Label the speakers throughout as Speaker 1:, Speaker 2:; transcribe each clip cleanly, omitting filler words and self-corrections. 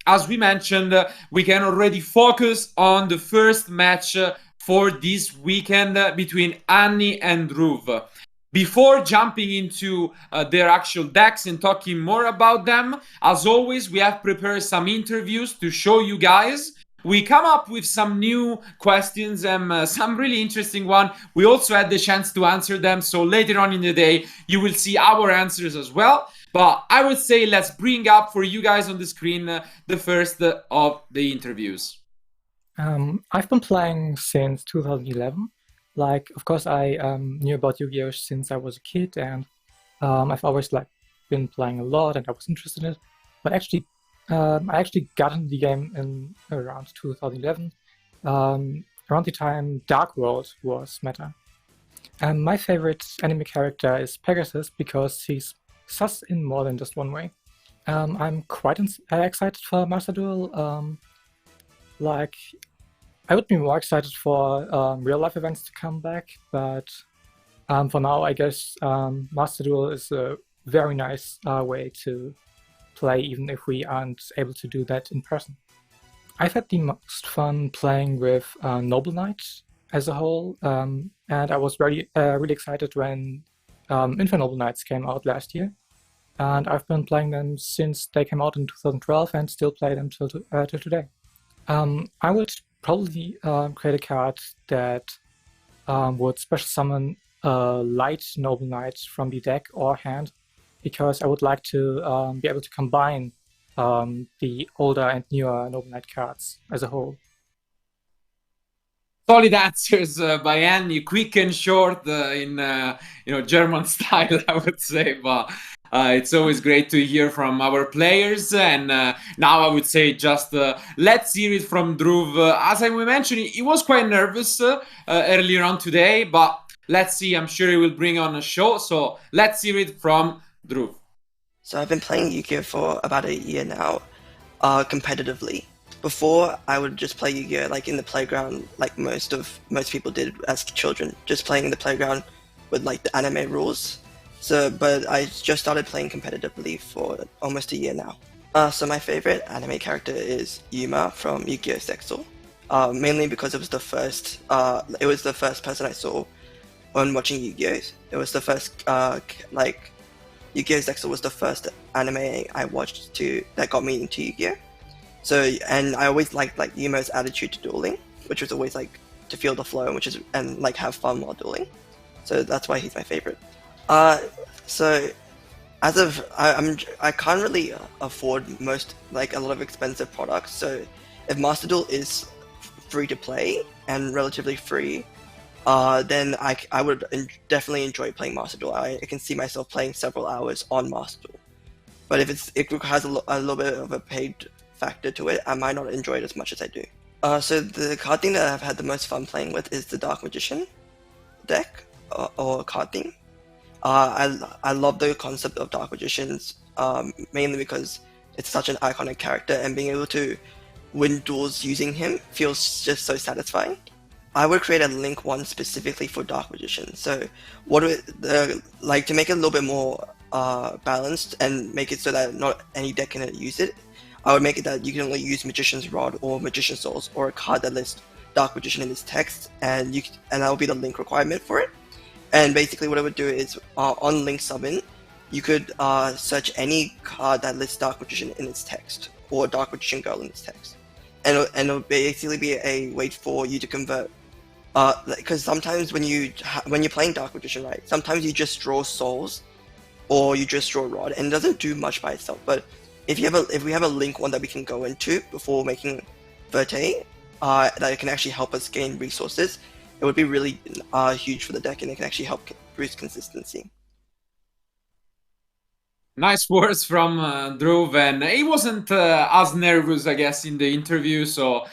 Speaker 1: as we mentioned, we can already focus on the first match for this weekend between Annie and Dhruv. Before jumping into their actual decks and talking more about them, as always, we have prepared some interviews to show you guys. We come up with some new questions and some really interesting one. We also had the chance to answer them, so later on in the day, you will see our answers as well. But I would say let's bring up for you guys on the screen the first of the interviews.
Speaker 2: I've been playing since 2011. Like, of course, I knew about Yu-Gi-Oh! Since I was a kid, and I've always been playing a lot, and I was interested in it. But actually, I actually got into the game in around 2011, around the time Dark World was meta. And my favorite anime character is Pegasus because he's sus in more than just one way. I'm quite excited for Master Duel. I would be more excited for real-life events to come back, but for now, I guess Master Duel is a very nice way to play, even if we aren't able to do that in person. I've had the most fun playing with Noble Knight as a whole, and I was really excited when Infinite Noble Knights came out last year. And I've been playing them since they came out in 2012 and still play them till today. I would probably create a card that would special summon a light Noble Knight from the deck or hand, because I would like to be able to combine the older and newer Noble Knight cards as a whole.
Speaker 1: Solid answers by Annie, quick and short in German style, I would say. But it's always great to hear from our players. And now I would say just let's hear it from Dhruv. As I mentioned, he was quite nervous earlier on today, but let's see. I'm sure he will bring on a show. So let's hear it from Dhruv.
Speaker 3: So I've been playing Yu-Gi-Oh! For about a year now, competitively. Before, I would just play Yu-Gi-Oh! Like in the playground, like most people did as children, just playing in the playground with like the anime rules. But I just started playing competitively for almost a year now. So my favorite anime character is Yuma from Yu-Gi-Oh! Zexal, mainly because it was the first person I saw when watching Yu-Gi-Oh! It was the first Yu-Gi-Oh! Zexal was the first anime I watched that got me into Yu-Gi-Oh! So, and I always liked like Yuma's attitude to dueling, which was always like to feel the flow, and like have fun while dueling. So that's why he's my favorite. So as of I can't really afford a lot of expensive products. So if Master Duel is free to play and relatively free, then I would definitely enjoy playing Master Duel. I can see myself playing several hours on Master Duel. But if it has a little bit of a paid factor to it, I might not enjoy it as much as I do. So the card theme that I've had the most fun playing with is the Dark Magician deck or card theme. I love the concept of Dark Magicians, mainly because it's such an iconic character, and being able to win duels using him feels just so satisfying. I would create a link one specifically for Dark Magician. So to make it a little bit more balanced and make it so that not any deck can use it, I would make it that you can only use Magician's Rod or Magician's Souls or a card that lists Dark Magician in its text, and that will be the link requirement for it. And basically what I would do is on link summon, you could search any card that lists Dark Magician in its text or Dark Magician Girl in its text, and it'll basically be a way for you to convert. Because sometimes when you're playing Dark Magician, right, sometimes you just draw souls or you just draw Rod, and it doesn't do much by itself. But if we have a link one that we can go into before making Verte, that can actually help us gain resources, it would be really huge for the deck, and it can actually help boost consistency.
Speaker 1: Nice words from Dhruv, and he wasn't as nervous, I guess, in the interview, so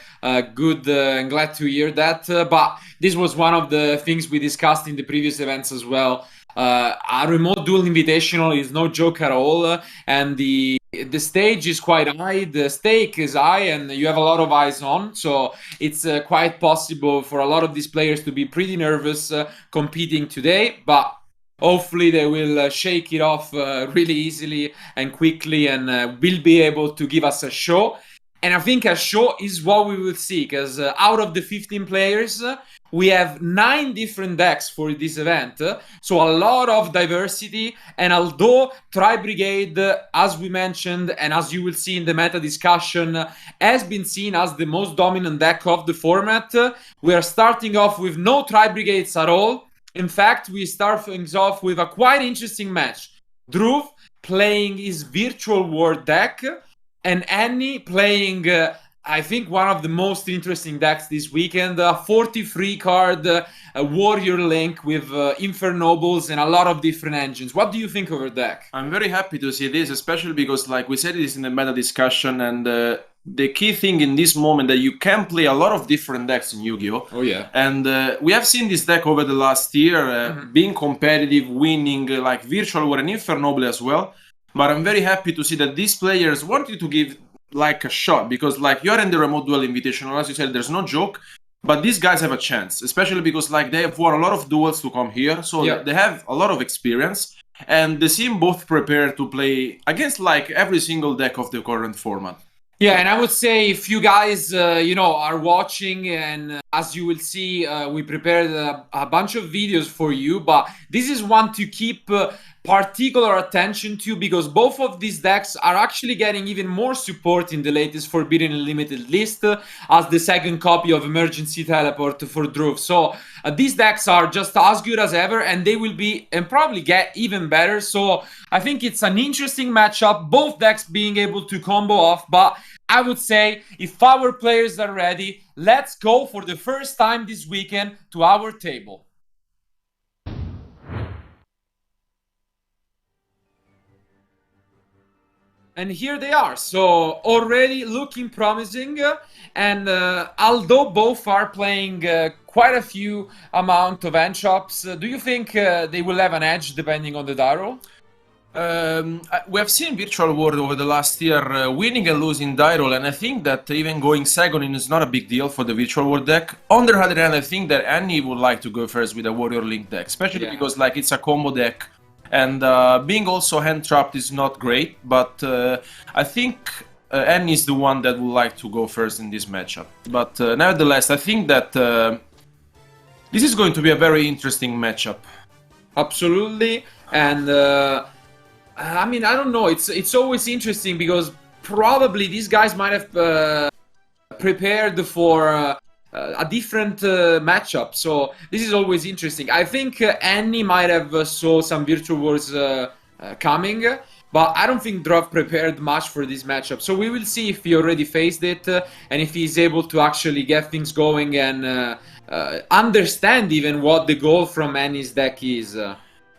Speaker 1: good and glad to hear that. But this was one of the things we discussed in the previous events as well. A remote duel invitational is no joke at all, and the stage is quite high, the stake is high, and you have a lot of eyes on, so it's quite possible for a lot of these players to be pretty nervous competing today, but hopefully they will shake it off really easily and quickly, and will be able to give us a show. And I think a show is what we will see, because out of the 15 players, we have 9 different decks for this event. So a lot of diversity. And although Tri-Brigade, as we mentioned, and as you will see in the meta discussion, has been seen as the most dominant deck of the format, we are starting off with no Tri-Brigades at all. In fact, we start things off with a quite interesting match. Dhruv playing his Virtual War deck, and Annie playing, I think, one of the most interesting decks this weekend, a 43 card Warrior Link with Infernobles and a lot of different engines. What do you think of her deck?
Speaker 4: I'm very happy to see this, especially because, like we said this in the meta discussion, and the key thing in this moment that you can play a lot of different decks in Yu-Gi-Oh!
Speaker 1: Oh yeah.
Speaker 4: And we have seen this deck over the last year, being competitive, winning like Virtual War and Infernoble as well. But I'm very happy to see that these players wanted to give like a shot, because like you're in the remote duel invitational, as you said, there's no joke, but these guys have a chance, especially because like they have won a lot of duels to come here, so they have a lot of experience, and they seem both prepared to play against like every single deck of the current format.
Speaker 1: Yeah, and I would say if you guys, are watching, and as you will see, we prepared a bunch of videos for you, but this is one to keep particular attention to, because both of these decks are actually getting even more support in the latest Forbidden Unlimited list as the second copy of Emergency Teleport for Dhruv. So these decks are just as good as ever, and they will be and probably get even better. So I think it's an interesting matchup, both decks being able to combo off, but I would say if our players are ready, let's go for the first time this weekend to our table. And here they are, so already looking promising, and although both are playing quite a few amount of end shops, do you think they will have an edge depending on the die roll?
Speaker 4: We have seen Virtual War over the last year winning and losing die roll, and I think that even going second is not a big deal for the Virtual War deck. On the other hand, I think that Annie would like to go first with a Warrior Link deck, especially because like it's a combo deck. And being also hand-trapped is not great, but I think Annie is the one that would like to go first in this matchup. But nevertheless, I think that this is going to be a very interesting matchup.
Speaker 1: Absolutely, and I mean, I don't know, it's always interesting because probably these guys might have prepared for a different matchup, so this is always interesting. I think Annie might have saw some Virtual Wars coming, but I don't think Dhruv prepared much for this matchup. So we will see if he already faced it and if he's able to actually get things going and understand even what the goal from Annie's deck is.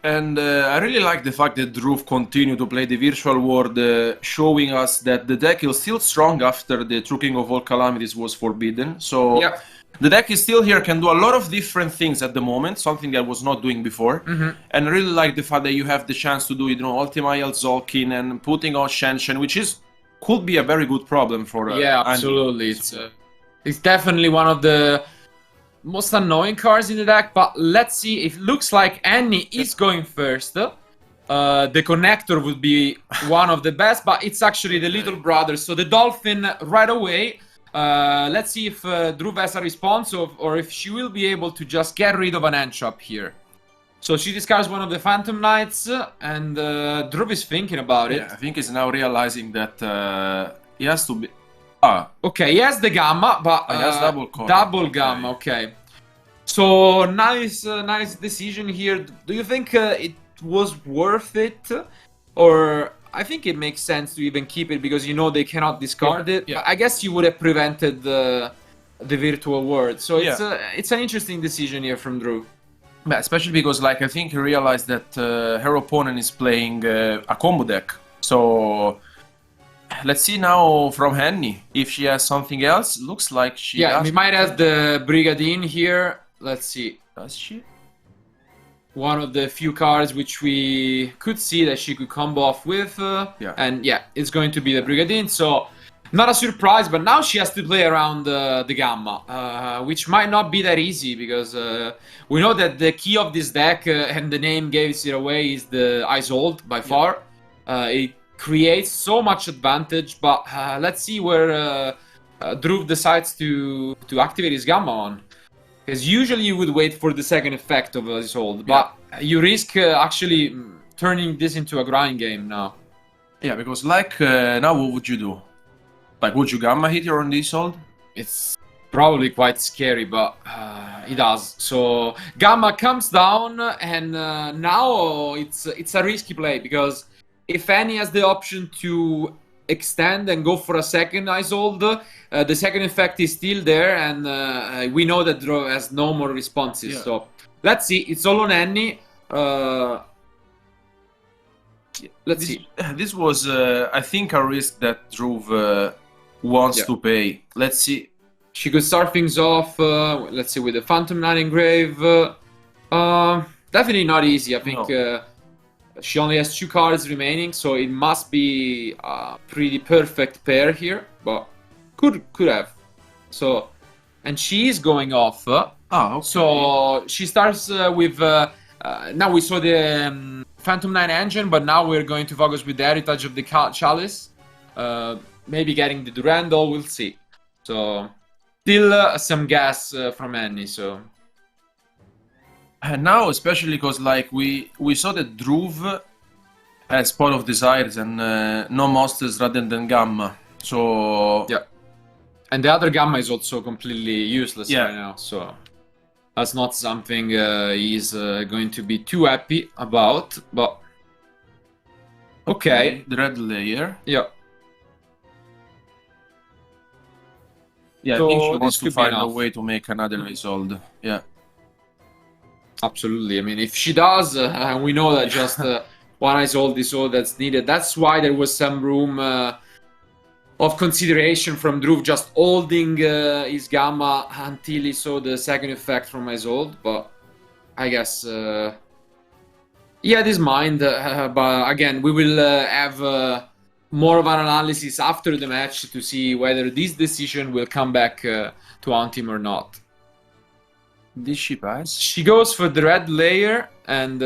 Speaker 4: And I really like the fact that Dhruv continued to play the Virtual World, showing us that the deck is still strong after the True King of All Calamities was forbidden. So the deck is still here, can do a lot of different things at the moment, something that was not doing before. And I really like the fact that you have the chance to do, Ultimael Zolkin and putting on Shenshen, which could be a very good problem for
Speaker 1: absolutely. It's definitely one of the most annoying cards in the deck, but let's see. It looks like Annie is going first. The connector would be one of the best, but it's actually the little brother. So the dolphin right away. Let's see if Dhruv has a response or if she will be able to just get rid of an end shop here. So she discards one of the Phantom Knights, and Dhruv is thinking about it.
Speaker 4: I think he's now realizing that he has to be...
Speaker 1: Okay, he has the Gamma, but
Speaker 4: he has
Speaker 1: double Gamma, okay. So nice decision here. Do you think it was worth it? Or I think it makes sense to even keep it because they cannot discard it. I guess you would have prevented the Virtual World. So it's an interesting decision here from Dhruv.
Speaker 4: Yeah, especially because I think he realized that her opponent is playing a combo deck. So let's see now from Annie if she has something else. Looks like she
Speaker 1: does. We might have the Brigandine here. Let's see.
Speaker 4: Does she?
Speaker 1: One of the few cards which we could see that she could combo off with. And it's going to be the Brigandine. So not a surprise, but now she has to play around the Gamma, which might not be that easy because we know that the key of this deck, and the name gives it away, is the Isolde by far. It creates so much advantage, but let's see where Dhruv decides to activate his Gamma on. Because usually you would wait for the second effect of his hold, but you risk actually turning this into a grind game now.
Speaker 4: Yeah, because like now what would you do? Like, would you Gamma hit your on this hold?
Speaker 1: It's probably quite scary, but it does. So Gamma comes down, and now it's a risky play, because if Annie has the option to extend and go for a second ice hold, the second effect is still there, and we know that Dhruv has no more responses.
Speaker 4: Yeah.
Speaker 1: So let's see. It's all on Annie. Let's see.
Speaker 4: This was, I think, a risk that Dhruv wants to pay. Let's see.
Speaker 1: She could start things off, let's see, with the Phantom Knight Engrave. Definitely not easy. I think she only has 2 cards remaining, so it must be a pretty perfect pair here, but could have. So, and she is going off.
Speaker 4: Okay.
Speaker 1: So she starts with. Now we saw the Phantom Knight engine, but now we're going to focus with the Heritage of the Chalice. Maybe getting the Durandal, we'll see. So, still some gas from Annie. So.
Speaker 4: And now, especially because like we saw that Dhruv has Pot of Desires and no monsters rather than Gamma. So
Speaker 1: yeah, and the other Gamma is also completely useless
Speaker 4: Yeah.
Speaker 1: right now. So that's not something he's going to be too happy about. But okay,
Speaker 4: the red layer.
Speaker 1: yeah.
Speaker 4: Yeah,
Speaker 1: So
Speaker 4: I think she
Speaker 1: this
Speaker 4: wants to
Speaker 1: could be
Speaker 4: find a
Speaker 1: enough.
Speaker 4: way to make another result. Yeah.
Speaker 1: Absolutely. I mean, if she does, and we know that just one isolde is all that's needed. That's why there was some room of consideration from Dhruv just holding his Gamma until he saw the second effect from isolde. But I guess he had his mind. But again, we will have more of an analysis after the match to see whether this decision will come back to haunt him or not.
Speaker 4: Did she pass?
Speaker 1: She goes for the red layer, and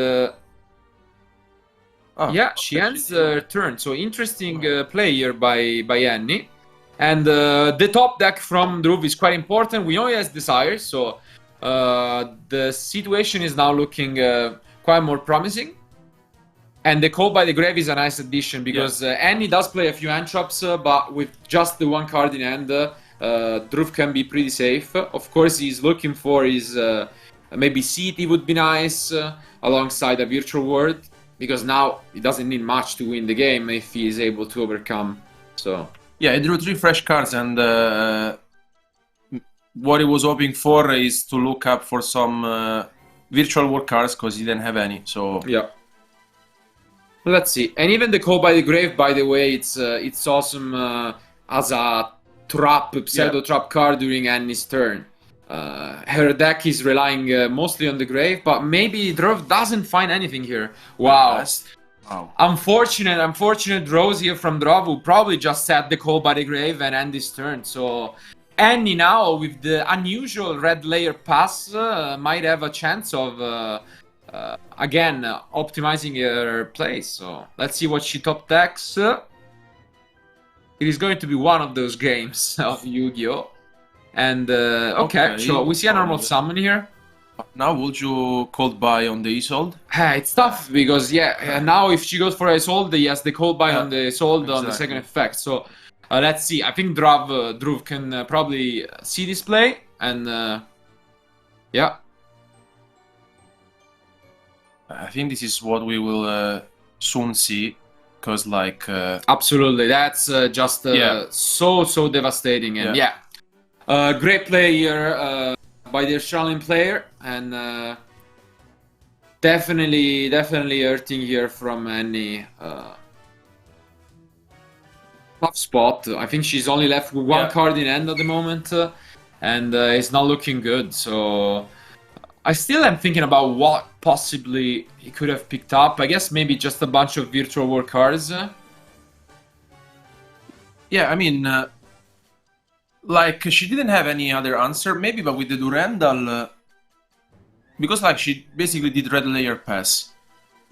Speaker 1: she ends her turn. So interesting play here by Annie. And the top deck from Dhruv is quite important. We know he has Desires, so the situation is now looking quite more promising. And the Call by the Grave is a nice addition, because Annie does play a few hand traps, but with just the 1 card in hand, Dhruv can be pretty safe. Of course, he's looking for his maybe City would be nice alongside a Virtual World, because now he doesn't need much to win the game if he is able to overcome. So
Speaker 4: yeah, he drew 3 fresh cards, and what he was hoping for is to look up for some Virtual World cards, because he didn't have any. So
Speaker 1: yeah. Let's see. And even the Call by the Grave, by the way, it's awesome as a pseudo trap card during Annie's turn. Her deck is relying mostly on the Grave, but maybe Dhruv doesn't find anything here. Wow. Unfortunate draws here from Dhruv, who probably just set the Call by the Grave and end his turn. So Annie now, with the unusual red layer pass, might have a chance of again optimizing her play. So let's see what she top decks. It is going to be one of those games of Yu-Gi-Oh! And okay, so we see a normal summon here.
Speaker 4: Now would you Cold Buy on the Isolde?
Speaker 1: It's tough, because now if she goes for Isolde, he has the Cold Buy on the Isolde on the second effect. So let's see. I think Dhruv can probably see this play, and yeah.
Speaker 4: I think this is what we will soon see, because like
Speaker 1: absolutely, that's just so devastating. And great play here by the Australian player, and definitely hurting here from any tough spot. I think she's only left with 1 card in hand at the moment, and it's not looking good. So I still am thinking about what possibly he could have picked up. I guess maybe just a bunch of Virtual World cards.
Speaker 4: Yeah, I mean, like she didn't have any other answer, maybe, but with the Durandal, because like she basically did red layer pass.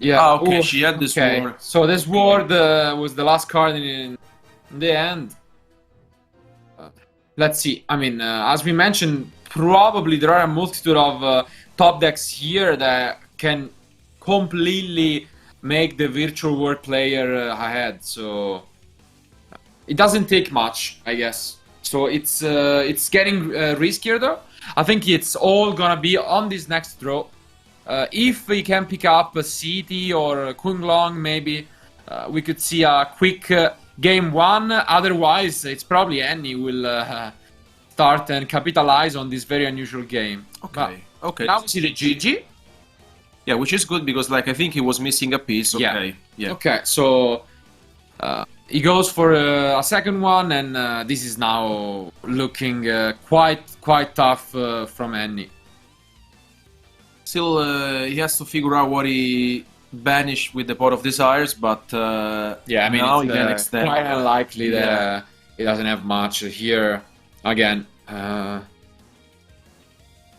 Speaker 1: Yeah.
Speaker 4: Ah, okay,
Speaker 1: Ooh,
Speaker 4: she had this
Speaker 1: okay.
Speaker 4: war.
Speaker 1: So this ward was the last card in the end. Let's see. I mean, as we mentioned, probably there are a multitude of top decks here that can completely make the virtual world player ahead. So it doesn't take much, I guess. So it's getting riskier though. I think it's all gonna be on this next draw. If we can pick up a City or Kung Long, maybe we could see a quick game one. Otherwise, it's probably Annie will start and capitalize on this very unusual game.
Speaker 4: Okay, okay.
Speaker 1: Now we see the GG.
Speaker 4: Yeah, which is good because like I think he was missing a piece. Okay, yeah.
Speaker 1: Okay, so he goes for a second one, and this is now looking quite tough from Annie.
Speaker 4: Still, he has to figure out what he banished with the Pot of Desires, but
Speaker 1: yeah, I mean,
Speaker 4: now
Speaker 1: it's
Speaker 4: he can extend.
Speaker 1: quite unlikely that he doesn't have much here. Again,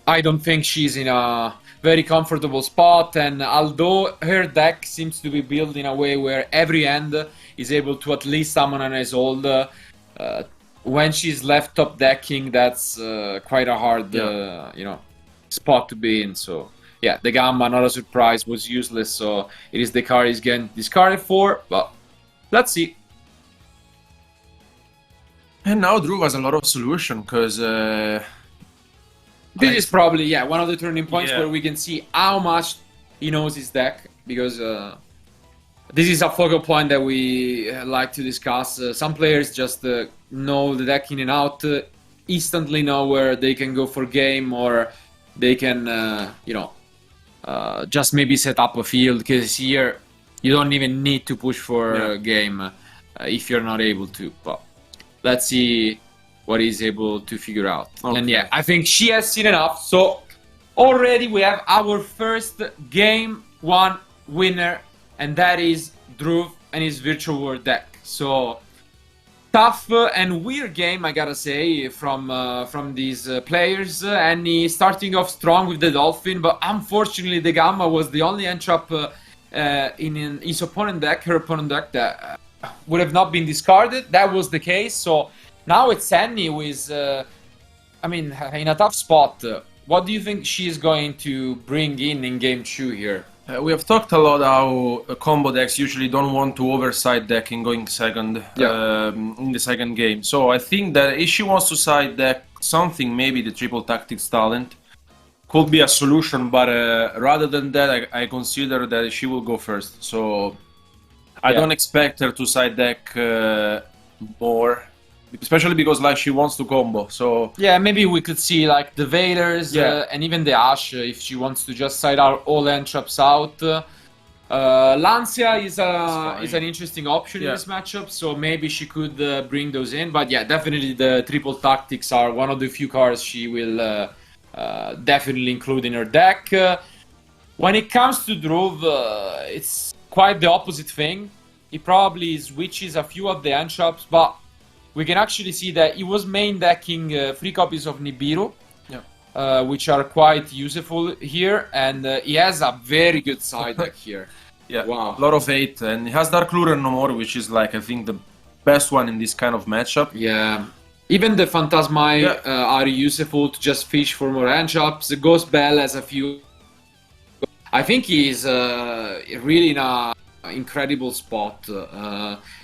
Speaker 1: I don't think she's in a very comfortable spot, and although her deck seems to be built in a way where every end is able to at least summon an Isolde, when she's left top decking, that's quite a hard, spot to be in. So yeah, the Gamma, not a surprise, was useless, so it is the card he's getting discarded for, but let's see.
Speaker 4: And now Dhruv has a lot of solution, because...
Speaker 1: this is probably, one of the turning points where we can see how much he knows his deck, because this is a focal point that we like to discuss. Some players just know the deck in and out, instantly know where they can go for game, or they can, just maybe set up a field, because here you don't even need to push for a game if you're not able to. But let's see what he's able to figure out. Okay. And yeah, I think she has seen enough. So already we have our first game one winner, and that is Dhruv and his virtual world deck. So tough and weird game, I gotta say, from these players. And he's starting off strong with the Dolphin, but unfortunately the Gamma was the only entrap in his opponent deck, her opponent deck, that would have not been discarded. That was the case. So now it's Annie who is, in a tough spot. What do you think she's going to bring in game 2 here?
Speaker 4: We have talked a lot how combo decks usually don't want to overside deck in going second in the second game. So I think that if she wants to side deck something, maybe the triple tactics talent could be a solution. But rather than that, I consider that she will go first. So I don't expect her to side deck more. Especially because like she wants to combo, so
Speaker 1: yeah, maybe we could see like the Vaders and even the Ashe if she wants to just side out all entraps out. Lancia is an interesting option in this matchup, so maybe she could bring those in. But yeah, definitely the triple tactics are one of the few cards she will definitely include in her deck. When it comes to Dhruv, it's quite the opposite thing. He probably switches a few of the entraps, but we can actually see that he was main decking 3 copies of Nibiru, which are quite useful here, and he has a very good side deck here.
Speaker 4: Yeah, wow. A lot of 8, and he has Dark Lure no more, which is like I think the best one in this kind of matchup.
Speaker 1: Yeah, even the Phantasmai are useful to just fish for more entraps. The Ghost Bell has a few. I think he's really in a incredible spot.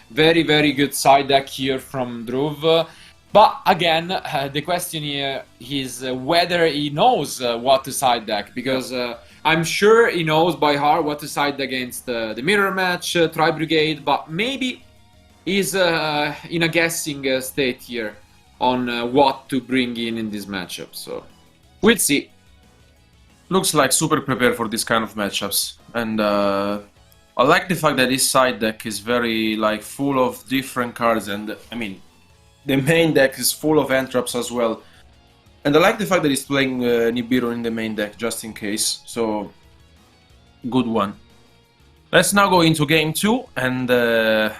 Speaker 1: Very, very good side deck here from Dhruv. But again, the question here is whether he knows what to side deck, because I'm sure he knows by heart what to side against the Mirror Match, Tri-Brigade, but maybe he's in a guessing state here on what to bring in this matchup. So we'll see.
Speaker 4: Looks like super prepared for this kind of matchups, and I like the fact that this side deck is very like full of different cards, and I mean the main deck is full of entraps as well. And I like the fact that he's playing Nibiru in the main deck just in case. So good one. Let's now go into game 2, and I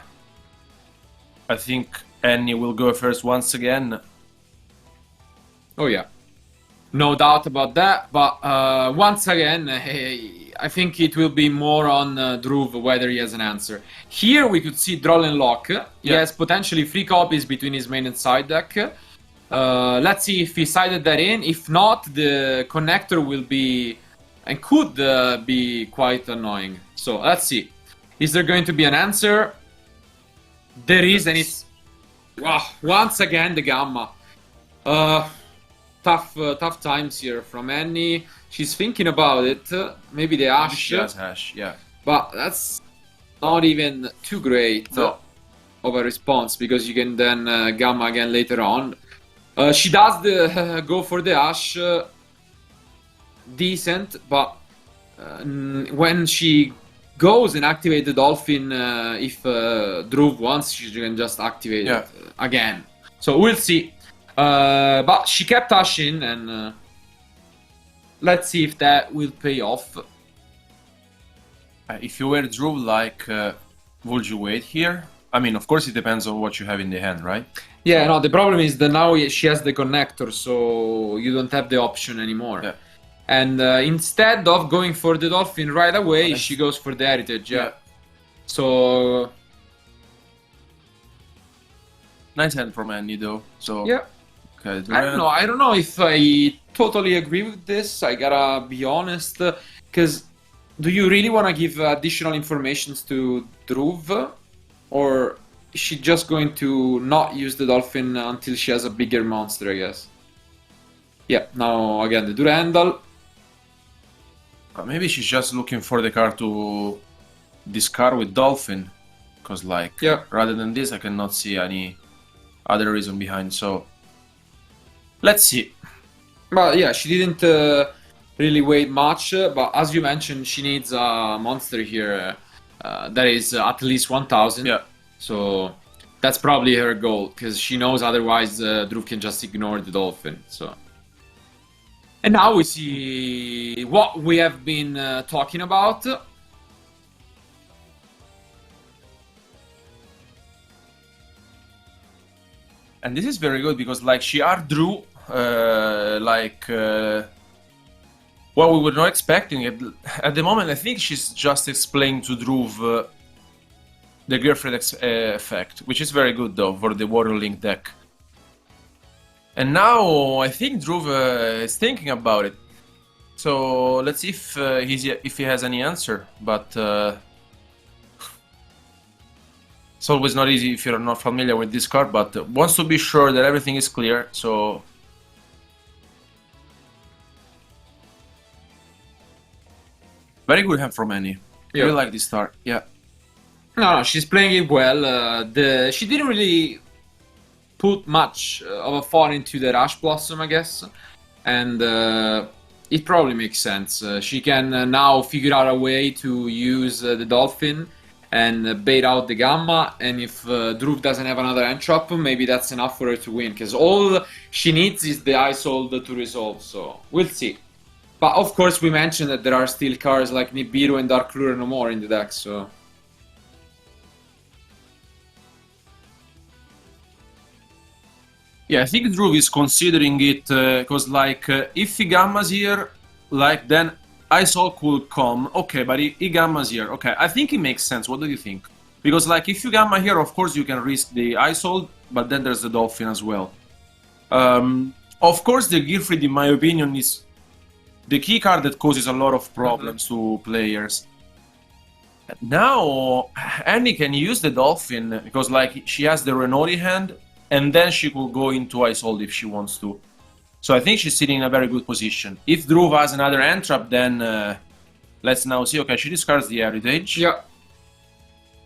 Speaker 4: think Annie will go first once again. Oh yeah.
Speaker 1: No doubt about that, but once again, I think it will be more on Dhruv whether he has an answer. Here we could see Droll and Lock. He has potentially 3 copies between his main and side deck. Let's see if he sided that in. If not, the connector will be and could be quite annoying. So let's see. Is there going to be an answer? There is, and it's once again the Gamma. Tough times here from Annie. She's thinking about it. Maybe the Ash.
Speaker 4: She has Ash, yeah.
Speaker 1: But that's not even too great of a response, because you can then Gamma again later on. She does go for the Ash. Decent, but when she goes and activates the Dolphin, if Dhruv wants, she can just activate it again. So we'll see. But she kept Ash in, and let's see if that will pay off.
Speaker 4: If you were Dhruv, like, would you wait here? I mean, of course, it depends on what you have in the hand, right?
Speaker 1: Yeah, no, the problem is that now she has the connector, so you don't have the option anymore.
Speaker 4: Yeah.
Speaker 1: And instead of going for the Dolphin right away, she goes for the Heritage. Yeah. So
Speaker 4: nice hand from Annie, though. So
Speaker 1: yeah.
Speaker 4: Okay,
Speaker 1: I don't know if I totally agree with this. I gotta be honest, because do you really want to give additional informations to Dhruv, or is she just going to not use the Dolphin until she has a bigger monster, I guess? Yeah, now again the Durandal.
Speaker 4: Maybe she's just looking for the card to discard with Dolphin, because rather than this, I cannot see any other reason behind. So let's see.
Speaker 1: But yeah, she didn't really wait much. But as you mentioned, she needs a monster here that is at least 1000.
Speaker 4: Yeah.
Speaker 1: So that's probably her goal, because she knows otherwise Dhruv can just ignore the Dolphin. So. And now we see what we have been talking about.
Speaker 4: And this is very good, because she drew what we were not expecting. At the moment, I think she's just explaining to Dhruv the girlfriend effect, which is very good though for the Warrior Link deck. And now I think Dhruv is thinking about it. So let's see if he has any answer. But it's always not easy if you're not familiar with this card, but wants to be sure that everything is clear. So very good hand from Annie. I really like this start. Yeah.
Speaker 1: No, she's playing it well. She didn't really put much of a thought into the Rush Blossom, I guess, and it probably makes sense. She can now figure out a way to use the Dolphin and bait out the Gamma, and if Dhruv doesn't have another Entrap, maybe that's enough for her to win, because all she needs is the Isold to resolve, so we'll see. But of course we mentioned that there are still cards like Nibiru and Dark Lure no more in the deck, so...
Speaker 4: Yeah, I think Dhruv is considering it, because if he Gamma's here, then Isold could come. Okay, but he Gamma's here. Okay, I think it makes sense. What do you think? Because if you Gamma here, of course you can risk the Isold, but then there's the Dolphin as well. Of course, the Gearfried, in my opinion, is the key card that causes a lot of problems to players. Now, Annie can use the Dolphin, because she has the Renori hand, and then she could go into Isold if she wants to. So I think she's sitting in a very good position. If Dhruv has another Entrap, then let's now see. Okay, she discards the Heritage.
Speaker 1: Yeah.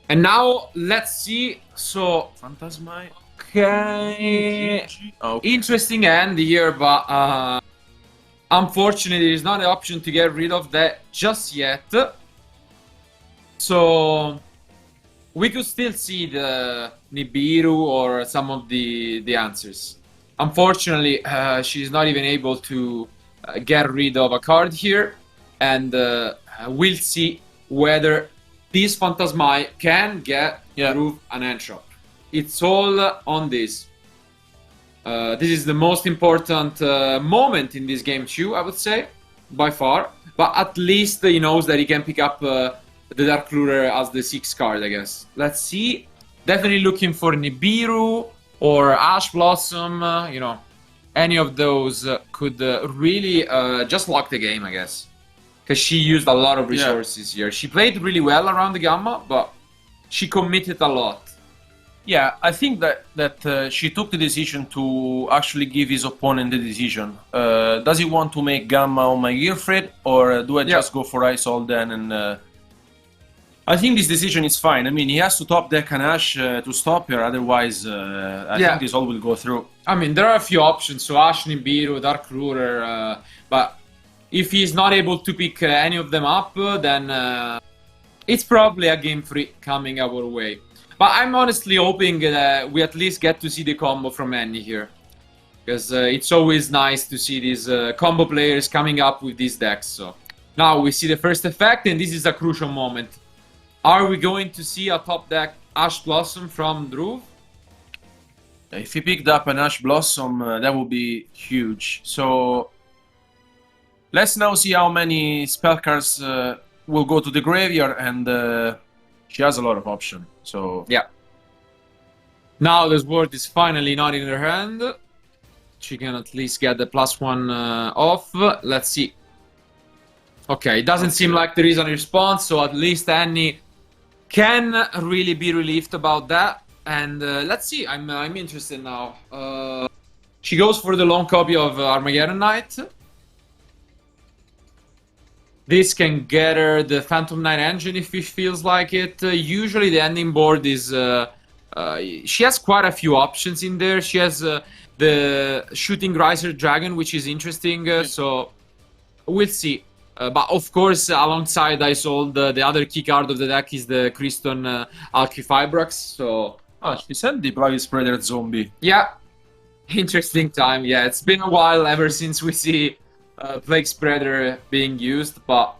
Speaker 1: And now, let's see. So...
Speaker 4: Phantasmai.
Speaker 1: Okay. Interesting hand here, but unfortunately there's not an option to get rid of that just yet. So... we could still see the Nibiru or some of the answers. Unfortunately, she's not even able to get rid of a card here, and we'll see whether this Phantasmai can get Dhruv an Entrap. It's all on this. This is the most important moment in this game too, I would say, by far, but at least he knows that he can pick up the Dark Ruler as the 6th card, I guess. Let's see. Definitely looking for Nibiru or Ash Blossom, you know. Any of those could really just lock the game, I guess. Because she used a lot of resources here. She played really well around the Gamma, but she committed a lot.
Speaker 4: Yeah, I think that she took the decision to actually give his opponent the decision. Does he want to make Gamma on my Gearfried, or do I just go for Ice all then? And I think this decision is fine. I mean, he has to top deck an Ash to stop her, otherwise I think this all will go through.
Speaker 1: I mean, there are a few options, so Ash, Nibiru, Dark Ruler, but if he's not able to pick any of them up, then it's probably a game 3 coming our way. But I'm honestly hoping that we at least get to see the combo from Annie here. Because it's always nice to see these combo players coming up with these decks. So now we see the first effect, and this is a crucial moment. Are we going to see a top deck Ash Blossom from Dhruv?
Speaker 4: If he picked up an Ash Blossom, that would be huge. So let's now see how many spell cards will go to the graveyard, and she has a lot of options. So
Speaker 1: yeah. Now the sword is finally not in her hand. She can at least get the +1 off. Let's see. Okay, it doesn't seem like there is a response, so at least Annie can really be relieved about that. And let's see. I'm interested now. She goes for the long copy of Armageddon Knight. This can get her the Phantom Knight engine if she feels like it. Usually the ending board is... she has quite a few options in there. She has the Shooting Riser Dragon, which is interesting. So we'll see. But of course, alongside I sold the other key card of the deck is the Kriston Alchifibrox. So...
Speaker 4: Oh, she sent the Plague Spreader Zombie.
Speaker 1: Yeah. Interesting time. Yeah, it's been a while ever since we see... Plague Spreader being used, but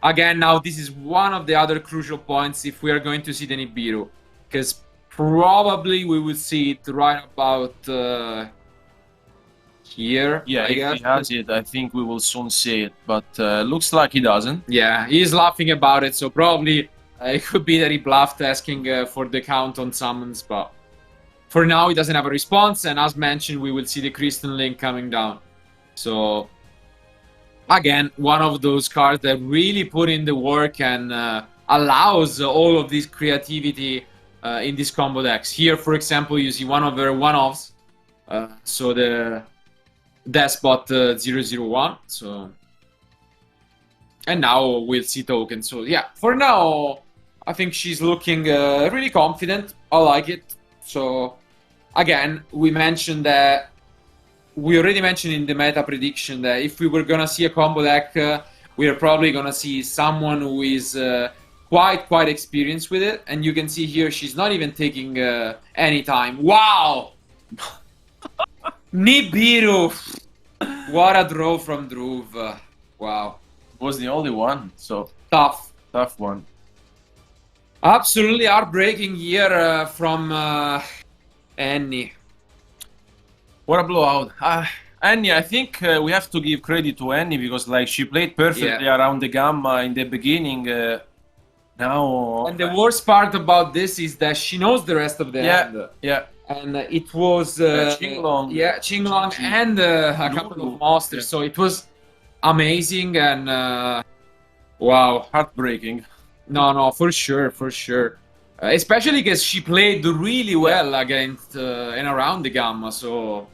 Speaker 1: again, now this is one of the other crucial points if we are going to see the Nibiru, because probably we will see it right about here.
Speaker 4: Yeah, if he has it, I think we will soon see it, but looks like he doesn't.
Speaker 1: Yeah, he's laughing about it, so probably it could be that he bluffed asking for the count on summons, but for now he doesn't have a response, and as mentioned, we will see the Kriston Link coming down. So... again, one of those cards that really put in the work and allows all of this creativity in these combo decks. Here, for example, you see one of their one-offs. So the Despot 001. So, and now we'll see token. So yeah, for now, I think she's looking really confident. I like it. So again, we mentioned that. We already mentioned in the meta prediction that if we were gonna see a combo deck, we are probably gonna see someone who is quite experienced with it. And you can see here she's not even taking any time. Wow! Nibiru! What a draw from Dhruv. Wow.
Speaker 4: Was the only one, so
Speaker 1: tough
Speaker 4: one.
Speaker 1: Absolutely heartbreaking here from Annie.
Speaker 4: What a blowout. Annie, I think we have to give credit to Annie because like she played perfectly around the Gamma in the beginning. Now...
Speaker 1: And the worst part about this is that she knows the rest of the hand.
Speaker 4: Yeah.
Speaker 1: And it was...
Speaker 4: Qinglong.
Speaker 1: Yeah, Qinglong and a couple of monsters. Yeah. So it was amazing and... wow.
Speaker 4: Heartbreaking.
Speaker 1: No, for sure. Especially because she played really well against and around the Gamma, so...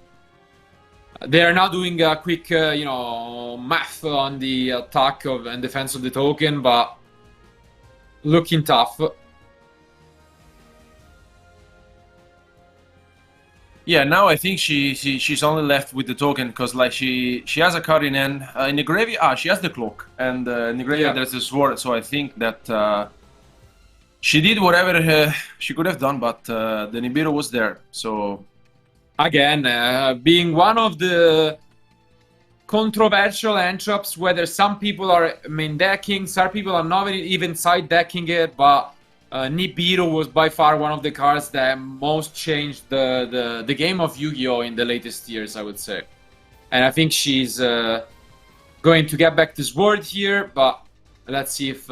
Speaker 1: They are now doing a quick, math on the attack of and defense of the token, but looking tough.
Speaker 4: Yeah, now I think she's only left with the token because like she has a card in hand in the graveyard. She has the cloak, and in the graveyard there's the sword. So I think that she did whatever she could have done, but the Nibiru was there. So.
Speaker 1: Again, being one of the controversial entrops, whether some people are main decking, some people are not even side decking it, but Nibiru was by far one of the cards that most changed the game of Yu-Gi-Oh! In the latest years, I would say. And I think she's going to get back this word here, but let's see if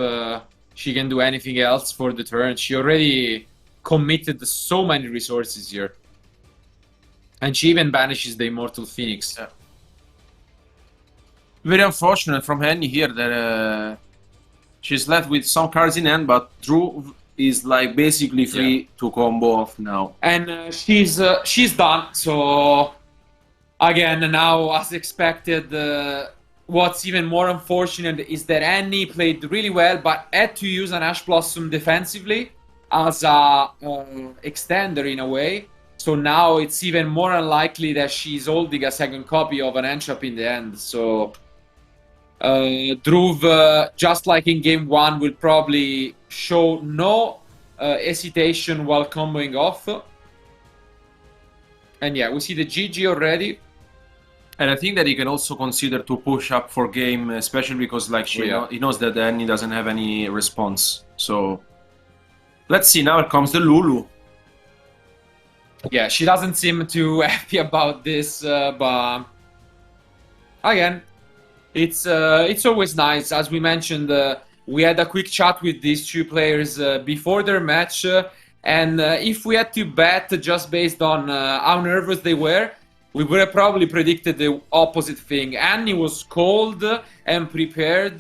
Speaker 1: she can do anything else for the turn. She already committed so many resources here. And she even banishes the Immortal Phoenix.
Speaker 4: Yeah. Very unfortunate from Henny here that she's left with some cards in hand, but Dhruv is like basically free to combo off now.
Speaker 1: And she's done. So again, now as expected, what's even more unfortunate is that Annie played really well, but had to use an Ash Blossom defensively as a extender in a way. So now it's even more unlikely that she's holding a second copy of an Entrap in the end. So Dhruv, just like in game 1, will probably show no hesitation while comboing off. And yeah, we see the GG already.
Speaker 4: And I think that he can also consider to push up for game, especially because like he knows that Annie doesn't have any response. So let's see, now it comes the Lulu.
Speaker 1: Yeah, she doesn't seem too happy about this, but again, it's always nice. As we mentioned, we had a quick chat with these two players before their match, and if we had to bet just based on how nervous they were, we would have probably predicted the opposite thing. Annie was cold and prepared.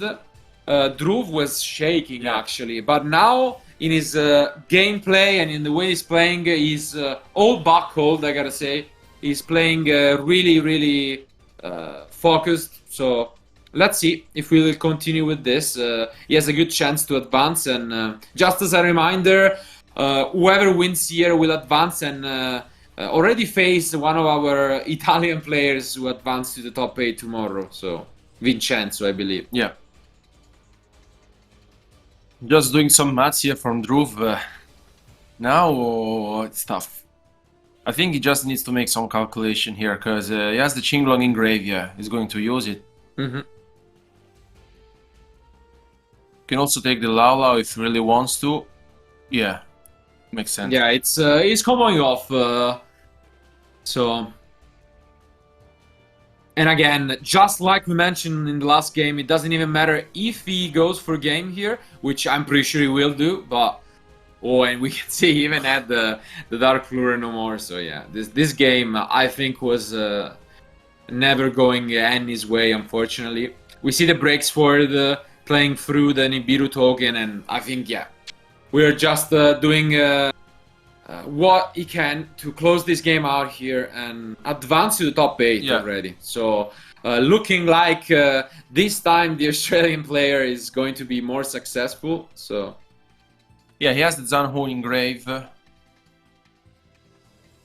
Speaker 1: Dhruv was shaking actually, but now in his gameplay and in the way he's playing, he's all back cold, I gotta say. He's playing really, really focused. So let's see if we will continue with this. He has a good chance to advance. And just as a reminder, whoever wins here will advance and already face one of our Italian players who advance to the top 8 tomorrow. So Vincenzo, I believe.
Speaker 4: Yeah. Just doing some maths here from Dhruv. Now it's tough. I think he just needs to make some calculation here because he has the Qinglong in grave. Yeah, he's going to use it. Can also take the Lao Lao if he really wants to. Yeah, makes sense.
Speaker 1: Yeah, it's coming off. So. And again, just like we mentioned in the last game, it doesn't even matter if he goes for game here, which I'm pretty sure he will do, but and we can see he even had the Dark Lure no more. So yeah, this game I think was never going Annie's way, unfortunately. We see the breaks for the playing through the Nibiru token, and I think we're just doing what he can to close this game out here and advance to the top 8 already. So looking like this time the Australian player is going to be more successful. So
Speaker 4: yeah, he has the Zanhu in grave. I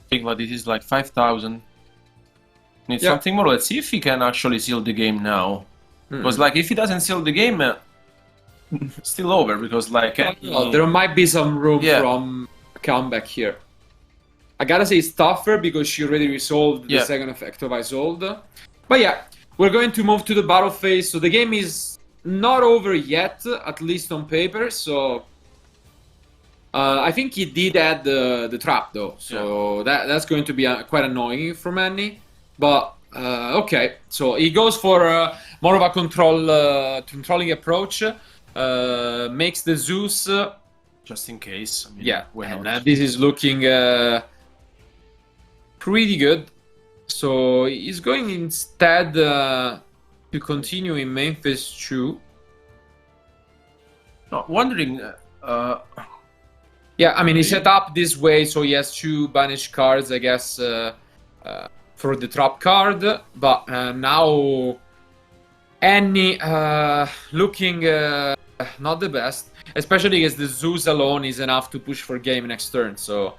Speaker 4: think that this is like 5,000. Needs something more. Let's see if he can actually seal the game now. Because like if he doesn't seal the game, still over. Because like
Speaker 1: there might be some room from comeback here. I gotta say it's tougher because she already resolved the second effect of Isolde. But yeah, we're going to move to the battle phase. So the game is not over yet, at least on paper. So I think he did add the trap though. So that's going to be quite annoying for Manny. But okay, so he goes for more of a controlling approach. Makes the Zeus.
Speaker 4: Just in case. I mean,
Speaker 1: and this is looking pretty good. So he's going instead to continue in main phase 2.
Speaker 4: Wondering...
Speaker 1: yeah, I mean, he set up this way, so he has 2 banished cards, I guess, for the trap card. But now Annie looking not the best. Especially because the Zeus alone is enough to push for game next turn. So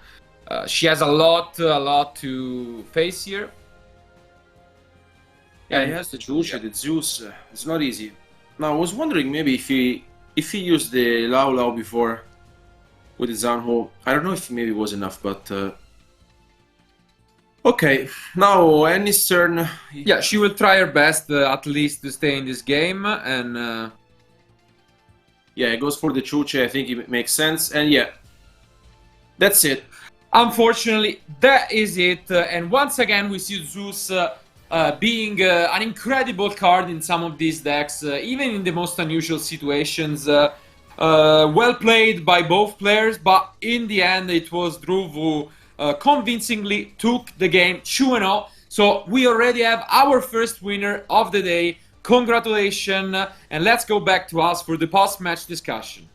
Speaker 1: she has a lot to face here.
Speaker 4: Yeah, he has the Juche, the Zeus. It's not easy. Now I was wondering maybe if he used the Lao Lao before with the Zanho. I don't know if maybe it was enough, but okay. Now Annie's turn.
Speaker 1: Yeah, she will try her best at least to stay in this game and.
Speaker 4: Yeah, it goes for the Chuche. I think it makes sense. And yeah, that's it.
Speaker 1: Unfortunately, that is it. And once again, we see Zeus being an incredible card in some of these decks, even in the most unusual situations. Well played by both players, but in the end it was Dhruv who convincingly took the game 2-0. So we already have our first winner of the day. Congratulations, and let's go back to us for the post-match discussion.